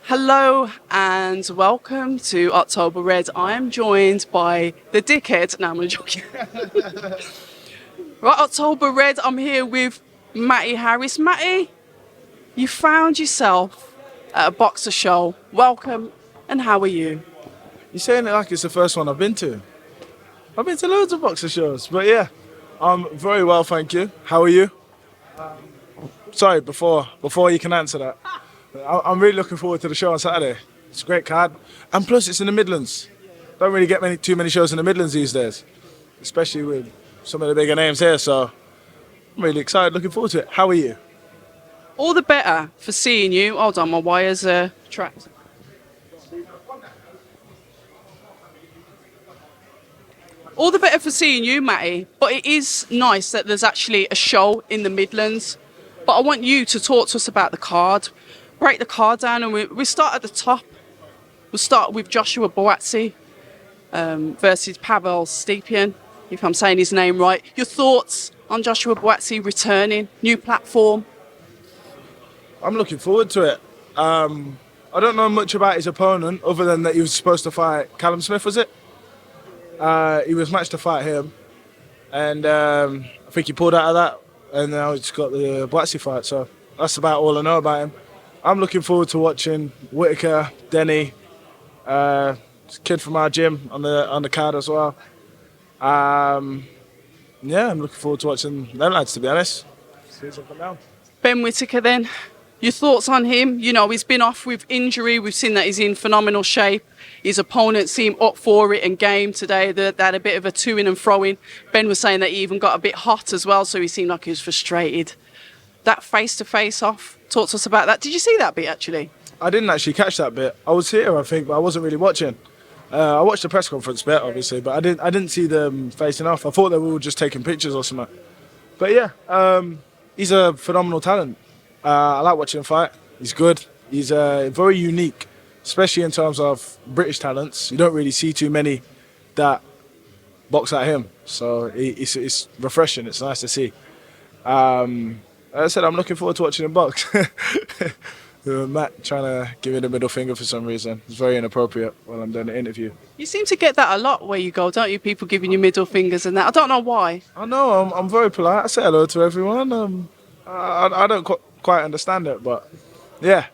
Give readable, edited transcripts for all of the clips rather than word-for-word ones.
Hello and welcome to October Red. I am joined by the dickhead. No, I'm only joking. Right, October Red, I'm here with Matty Harris. Matty, you found yourself at a boxer show. Welcome, and how are you? You're saying it like it's the first one I've been to. I've been to loads of boxer shows, but yeah, I'm very well, thank you. How are you? Sorry, before you can answer that, I'm really looking forward to the show on Saturday. It's a great card, and plus it's in the Midlands. Don't really get too many shows in the Midlands these days, especially with some of the bigger names here. So I'm really excited, looking forward to it. How are you? All the better for seeing you. Hold on, my wires are trapped. All the better for seeing you, Matty. But it is nice that there's actually a show in the Midlands. But I want you to talk to us about the card. Break the card down, and we start at the top. We'll start with Joshua Buatsi versus Pavel Stepien, if I'm saying his name right. Your thoughts on Joshua Buatsi returning, new platform? I'm looking forward to it. I don't know much about his opponent other than that he was supposed to fight Callum Smith, was it? He was matched to fight him, and I think he pulled out of that, and now he's got the Buatsi fight. So that's about all I know about him. I'm looking forward to watching Whittaker, Denny, kid from our gym on the card as well. Yeah, I'm looking forward to watching them lads, to be honest. See what's up and down. Ben Whittaker then, your thoughts on him? You know, he's been off with injury. We've seen that he's in phenomenal shape. His opponent seemed up for it and game today. They had a bit of a to-in and throw-in. Ben was saying that he even got a bit hot as well, so he seemed like he was frustrated. That face-to-face off, talk to us about that. Did you see that bit, actually? I didn't actually catch that bit. I was here, I think, but I wasn't really watching. I watched the press conference bit, obviously, but I didn't see them facing off. I thought they were all just taking pictures or something. But yeah, he's a phenomenal talent. I like watching him fight. He's good. He's very unique, especially in terms of British talents. You don't really see too many that box like him. So it's refreshing. It's nice to see. As I said, I'm looking forward to watching him box. Matt trying to give me the middle finger for some reason. It's very inappropriate while I'm doing the interview. You seem to get that a lot where you go, don't you? People giving you middle fingers and that. I don't know why. I know, I'm very polite. I say hello to everyone. I don't quite understand it, but yeah.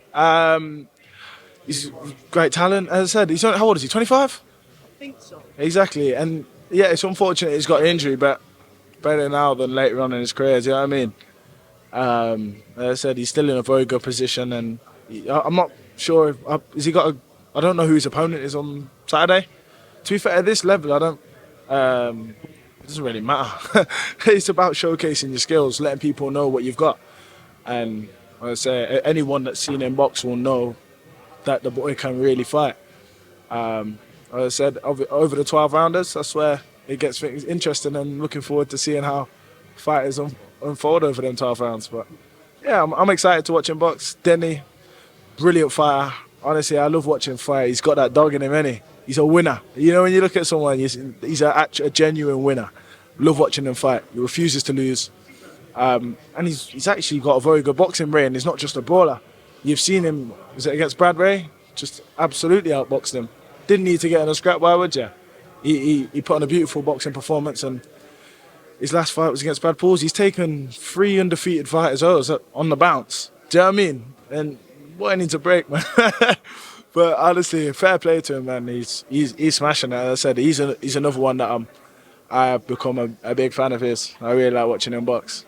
He's great talent. As I said, how old is he, 25? I think so. Exactly. And yeah, it's unfortunate he's got an injury, but better now than later on in his career, do you know what I mean? As I said, he's still in a very good position, and I'm not sure has he got I don't know who his opponent is on Saturday. To be fair, at this level, I don't. It doesn't really matter. It's about showcasing your skills, letting people know what you've got, and as I say, anyone that's seen him box will know that the boy can really fight. As I said, over the 12 rounders, that's where it gets things interesting, and looking forward to seeing how fighters unfold over them 12 rounds. But yeah, I'm excited to watch him box. Denny, brilliant fighter. Honestly, I love watching him fight. He's got that dog in him, ain't he? He's a winner. You know, when you look at someone, he's a genuine winner. Love watching him fight. He refuses to lose. And he's actually got a very good boxing brain. He's not just a brawler. You've seen him, was it against Brad Ray? Just absolutely outboxed him. Didn't need to get in a scrap, why would you? He put on a beautiful boxing performance, and his last fight was against Brad Pauls. He's taken 3 undefeated fighters on the bounce. Do you know what I mean? And boy, needs a break, man. But honestly, fair play to him, man. He's smashing it. As I said, he's another one that I've become a big fan of his. I really like watching him box.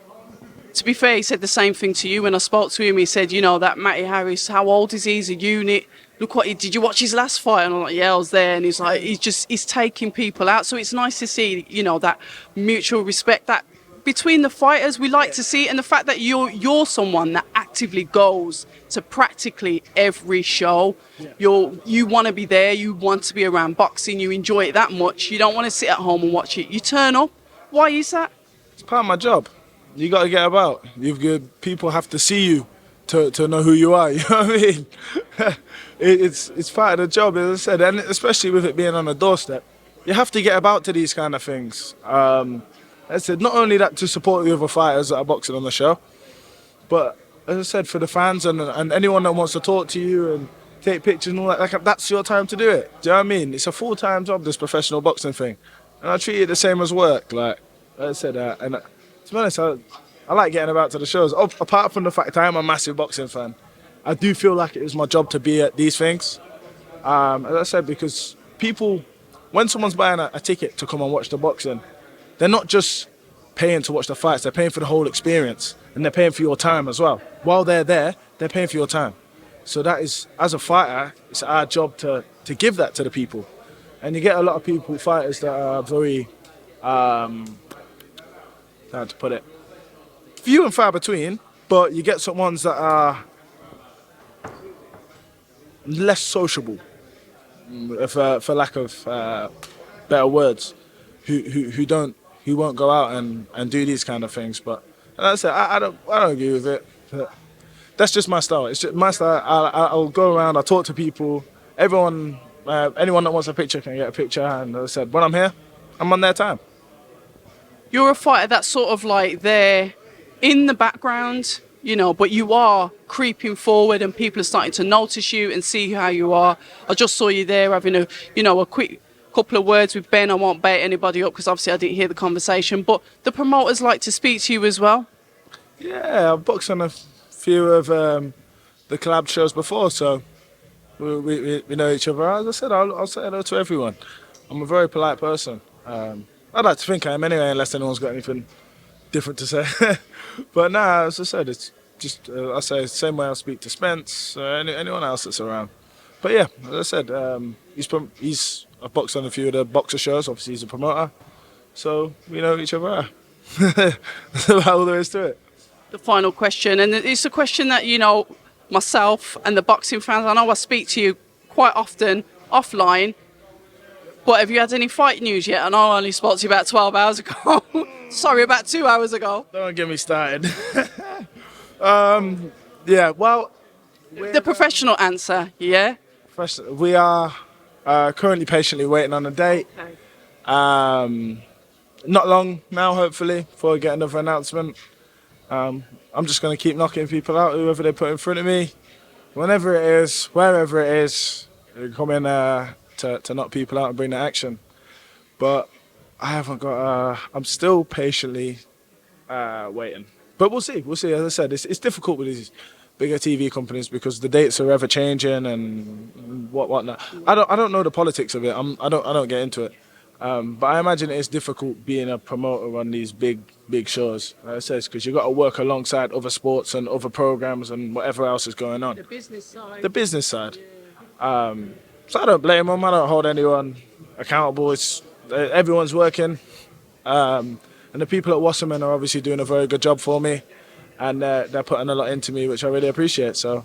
To be fair, he said the same thing to you when I spoke to him. He said, you know, that Matty Harris, how old is he? He's a unit. Look what did you watch his last fight? And I'm like, yeah, I was there. And he's like, he's taking people out. So it's nice to see, you know, that mutual respect that between the fighters. We like to see it. And the fact that you're someone that actively goes to practically every show. Yeah. You want to be there. You want to be around boxing. You enjoy it that much. You don't want to sit at home and watch it. You turn up. Why is that? It's part of my job. You got to get about. People have to see you to know who you are. You know what I mean? It's part of the job, as I said, and especially with it being on a doorstep, you have to get about to these kind of things. As I said, not only that to support the other fighters that are boxing on the show, but as I said, for the fans and anyone that wants to talk to you and take pictures and all that, like, that's your time to do it. Do you know what I mean? It's a full-time job, this professional boxing thing. And I treat it the same as work. Like I said, to be honest, I like getting about to the shows. Oh, apart from the fact I am a massive boxing fan, I do feel like it is my job to be at these things. As I said, because people, when someone's buying a ticket to come and watch the boxing, they're not just paying to watch the fights, they're paying for the whole experience. And they're paying for your time as well. While they're there, they're paying for your time. So that is, as a fighter, it's our job to give that to the people. And you get a lot of people, fighters that are very, how to put it, few and far between, but you get some ones that are less sociable, for lack of better words, who won't go out and do these kind of things. But like I said, I don't agree with it. But that's just my style. It's just my style. I'll go around, I'll talk to people. Everyone, anyone that wants a picture can get a picture. And as I said, when I'm here, I'm on their time. You're a fighter that's sort of like there in the background, you know, but you are creeping forward and people are starting to notice you and see how you are. I just saw you there having a quick couple of words with Ben. I won't bait anybody up because obviously I didn't hear the conversation, but the promoters like to speak to you as well. Yeah, I've boxed on a few of the collab shows before, so we know each other. As I said, I'll say hello to everyone. I'm a very polite person. I'd like to think I am anyway, unless anyone's got anything different to say. But nah, as I said, it's just I say the same way I speak to Spence, anyone else that's around. But yeah, as I said, I've boxed on a few of the boxer shows. Obviously, he's a promoter, so we know each other. That's about all there is to it. The final question, and it's a question that, you know, myself and the boxing fans, I know I speak to you quite often offline, but have you had any fight news yet? I know I only spoke to you about 12 hours ago. Sorry, about 2 hours ago. Don't get me started. Yeah, well... The professional answer, yeah? We are currently patiently waiting on a date. Okay. Not long now, hopefully, before we get another announcement. I'm just going to keep knocking people out, whoever they put in front of me. Whenever it is, wherever it is, come in to knock people out and bring the action. But I haven't got... I'm still patiently waiting. But we'll see. We'll see. As I said, it's difficult with these bigger TV companies because the dates are ever changing and whatnot. I don't know the politics of it. I don't get into it. But I imagine it's difficult being a promoter on these big shows. Like I said, because you've got to work alongside other sports and other programs and whatever else is going on. The business side. The business side. Yeah. So I don't blame them. I don't hold anyone accountable. Everyone's working. And the people at Wasserman are obviously doing a very good job for me. And they're putting a lot into me, which I really appreciate. So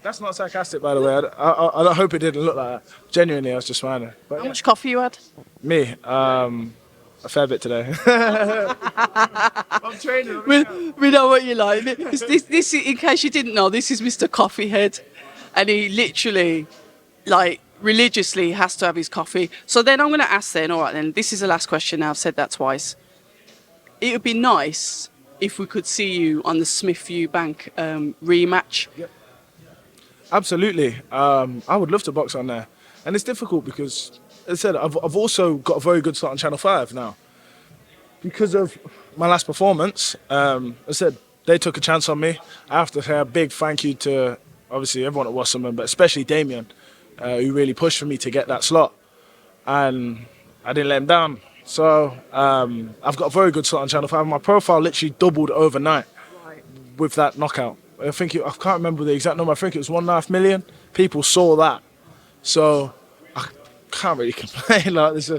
that's not sarcastic, by the way. I hope it didn't look like that. Genuinely, I was just smiling. But How much coffee you had? Me, a fair bit today. I'm training. We know what you like. This, in case you didn't know, this is Mr. Coffeehead, and he literally, like, religiously has to have his coffee. So then I'm going to ask then, all right then, this is the last question now, I've said that twice. It would be nice if we could see you on the Smith-Eubank rematch. Yep. Absolutely. I would love to box on there. And it's difficult because, as I said, I've also got a very good start on Channel 5 now. Because of my last performance, as I said, they took a chance on me. I have to say a big thank you to, obviously, everyone at Wasserman, but especially Damien, who really pushed for me to get that slot. And I didn't let him down. So I've got a very good slot on Channel 5. My profile literally doubled overnight with that knockout. I can't remember the exact number. I think it was 1.5 million. People saw that. So I can't really complain. Like this,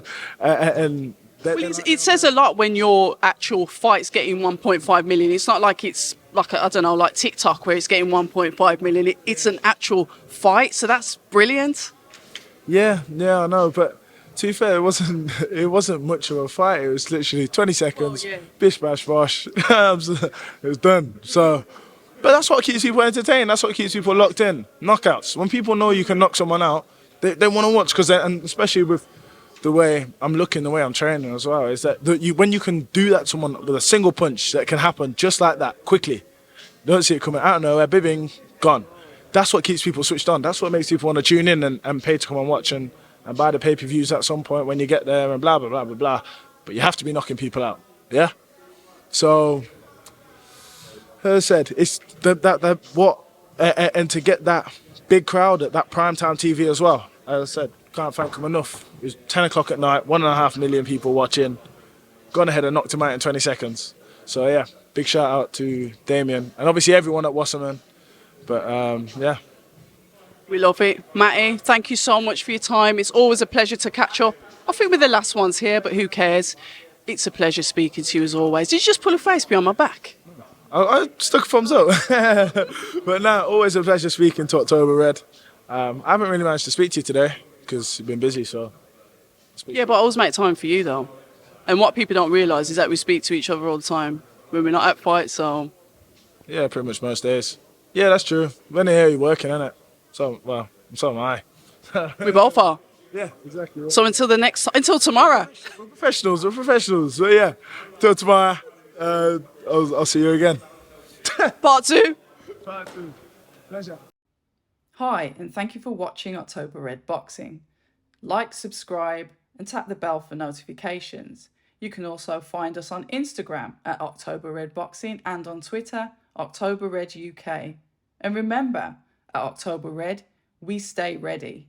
It says a lot when your actual fight's getting 1.5 million. It's not like it's like, I don't know, like TikTok where it's getting 1.5 million. It's an actual fight. So that's brilliant. Yeah, I know. But to be fair, it wasn't much of a fight. It was literally 20 seconds, bish, bash, bosh. It was done. So, but that's what keeps people entertained. That's what keeps people locked in. Knockouts. When people know you can knock someone out, they want to watch. And especially with the way I'm looking, the way I'm training as well, is that when you can do that to someone with a single punch, that can happen just like that, quickly. Don't see it coming out of nowhere, bibbing, gone. That's what keeps people switched on. That's what makes people want to tune in and pay to come and watch and buy the pay-per-views at some point when you get there and blah, blah, blah, blah, blah. But you have to be knocking people out, yeah? So, as I said, it's and to get that big crowd at that primetime TV as well, as I said, can't thank them enough. It was 10 o'clock at night, 1.5 million people watching, gone ahead and knocked him out in 20 seconds. So yeah, big shout out to Damien and obviously everyone at Wasserman. But yeah. We love it. Matty, thank you so much for your time. It's always a pleasure to catch up. I think we're the last ones here, but who cares? It's a pleasure speaking to you as always. Did you just pull a face behind my back? I stuck a thumbs up. But no, always a pleasure speaking to October Red. I haven't really managed to speak to you today because you've been busy, so. Yeah, but I always make time for you though. And what people don't realise is that we speak to each other all the time when we're not at fights, so. Yeah, pretty much most days. Yeah, that's true. When I hear you working, innit? So, well, so am I. We both are. Yeah, exactly. Right. So until tomorrow. We're professionals. So yeah, till tomorrow, I'll see you again. Part 2. Part 2. Pleasure. Hi, and thank you for watching October Red Boxing. Like, subscribe, and tap the bell for notifications. You can also find us on Instagram at October Red Boxing and on Twitter, October Red UK. And remember, at October Red, we stay ready.